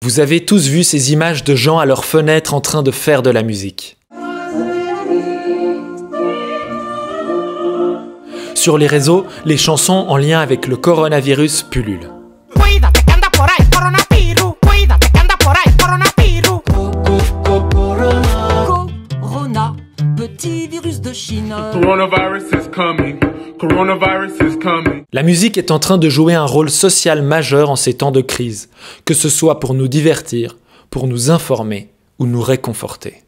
Vous avez tous vu ces images de gens à leurs fenêtres en train de faire de la musique. Sur les réseaux, les chansons en lien avec le coronavirus pullulent. Petit virus de Chine. Coronavirus is coming. Coronavirus is coming. La musique est en train de jouer un rôle social majeur en ces temps de crise, que ce soit pour nous divertir, pour nous informer ou nous réconforter.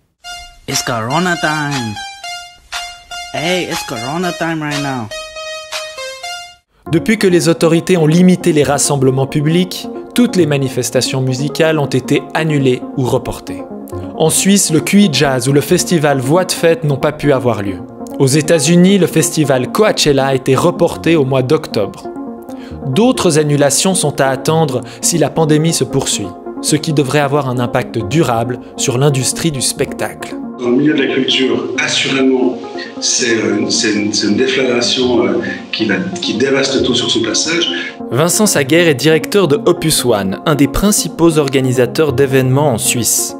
It's Corona time. Hey, it's Corona time right now. Depuis que les autorités ont limité les rassemblements publics, toutes les manifestations musicales ont été annulées ou reportées. En Suisse, le QI Jazz ou le festival Voix de Fête n'ont pas pu avoir lieu. Aux États-Unis, le festival Coachella a été reporté au mois d'octobre. D'autres annulations sont à attendre si la pandémie se poursuit, ce qui devrait avoir un impact durable sur l'industrie du spectacle. Dans le milieu de la culture, assurément, c'est une déflagration qui dévaste tout sur son passage. Vincent Saguer est directeur de Opus One, un des principaux organisateurs d'événements en Suisse.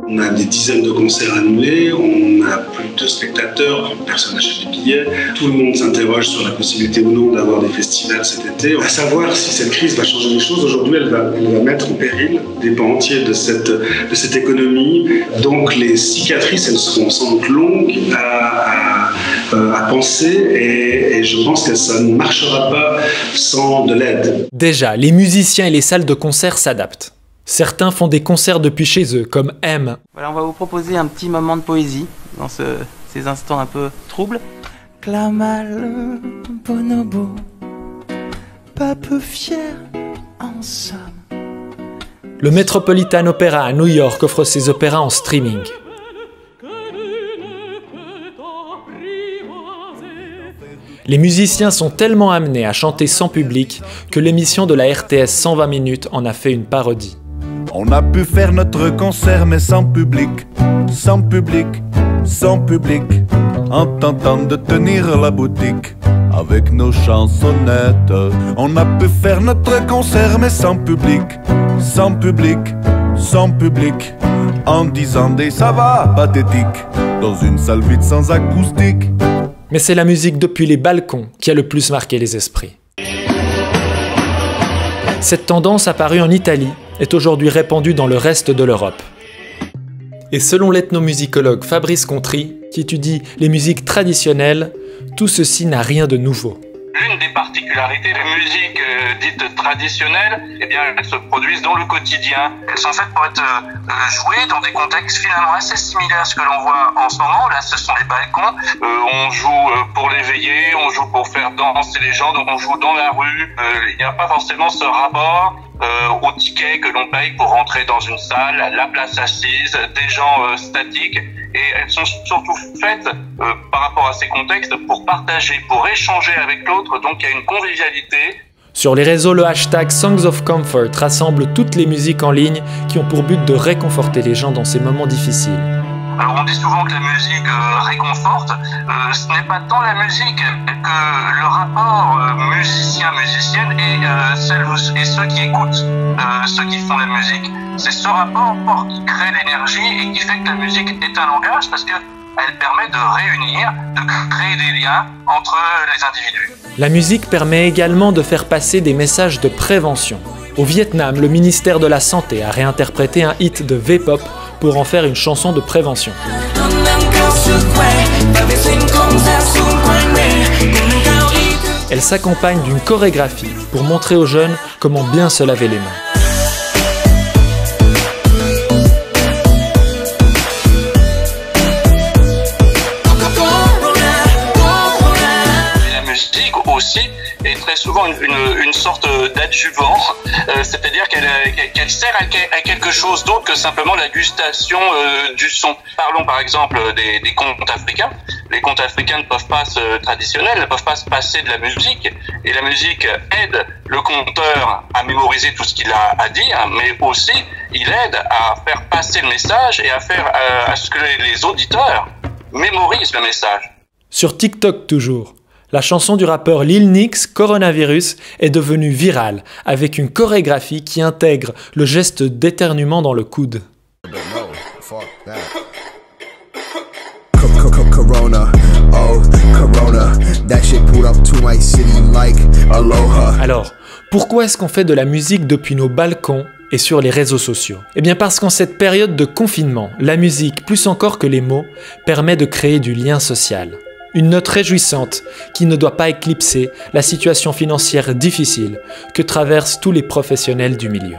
On a des dizaines de concerts annulés, on a plus de spectateurs, personne n'achète des billets. Tout le monde s'interroge sur la possibilité ou non d'avoir des festivals cet été. À savoir si cette crise va changer les choses. Aujourd'hui, elle va mettre en péril des pans entiers de cette économie. Donc les cicatrices, elles seront sans doute longues à penser et je pense que ça ne marchera pas sans de l'aide. Déjà, les musiciens et les salles de concert s'adaptent. Certains font des concerts depuis chez eux, comme M. Voilà, on va vous proposer un petit moment de poésie dans ces instants un peu troubles. Clamal, bonobo, pas peu fier, en somme. Le Metropolitan Opera à New York offre ses opéras en streaming. Les musiciens sont tellement amenés à chanter sans public que l'émission de la RTS 120 minutes en a fait une parodie. On a pu faire notre concert mais sans public, sans public, sans public, en tentant de tenir la boutique avec nos chansonnettes. On a pu faire notre concert mais sans public, sans public, sans public, en disant des ça va pathétiques, dans une salle vide sans acoustique. Mais c'est la musique depuis les balcons qui a le plus marqué les esprits. Cette tendance apparue en Italie est aujourd'hui répandue dans le reste de l'Europe. Et selon l'ethnomusicologue Fabrice Contry, qui étudie les musiques traditionnelles, tout ceci n'a rien de nouveau. L'une des particularités des musiques dites traditionnelles, eh bien, elles se produisent dans le quotidien. Elles sont faites pour être jouées dans des contextes finalement assez similaires à ce que l'on voit en ce moment. Là, ce sont les balcons. On joue pour l'éveiller, on joue pour faire danser les gens, donc on joue dans la rue. Il n'y a pas forcément ce rapport au ticket que l'on paye pour rentrer dans une salle, la place assise, des gens statiques. Et elles sont surtout faites par rapport à ces contextes pour partager, pour échanger avec l'autre, donc il y a une convivialité. Sur les réseaux, le hashtag Songs of Comfort rassemble toutes les musiques en ligne qui ont pour but de réconforter les gens dans ces moments difficiles. Alors on dit souvent que la musique réconforte, ce n'est pas tant la musique que le rapport musicien-musicienne et celles et ceux qui écoutent, ceux qui font la musique. C'est ce rapport qui crée l'énergie et qui fait que la musique est un langage parce qu'elle permet de réunir, de créer des liens entre les individus. La musique permet également de faire passer des messages de prévention. Au Vietnam, le ministère de la Santé a réinterprété un hit de V-pop pour en faire une chanson de prévention. Elle s'accompagne d'une chorégraphie pour montrer aux jeunes comment bien se laver les mains. Aussi est très souvent une sorte d'adjuvant, c'est-à-dire qu'elle sert à quelque chose d'autre que simplement la gustation du son. Parlons par exemple des contes africains. Les contes africains ne peuvent pas traditionnels, ne peuvent pas se passer de la musique, et la musique aide le conteur à mémoriser tout ce qu'il a à dire, mais aussi il aide à faire passer le message et à faire à ce que les auditeurs mémorisent le message. Sur TikTok toujours, La chanson du rappeur Lil Nix, Coronavirus, est devenue virale, avec une chorégraphie qui intègre le geste d'éternuement dans le coude. Alors, pourquoi est-ce qu'on fait de la musique depuis nos balcons et sur les réseaux sociaux? Eh bien parce qu'en cette période de confinement, la musique, plus encore que les mots, permet de créer du lien social. Une note réjouissante qui ne doit pas éclipser la situation financière difficile que traversent tous les professionnels du milieu.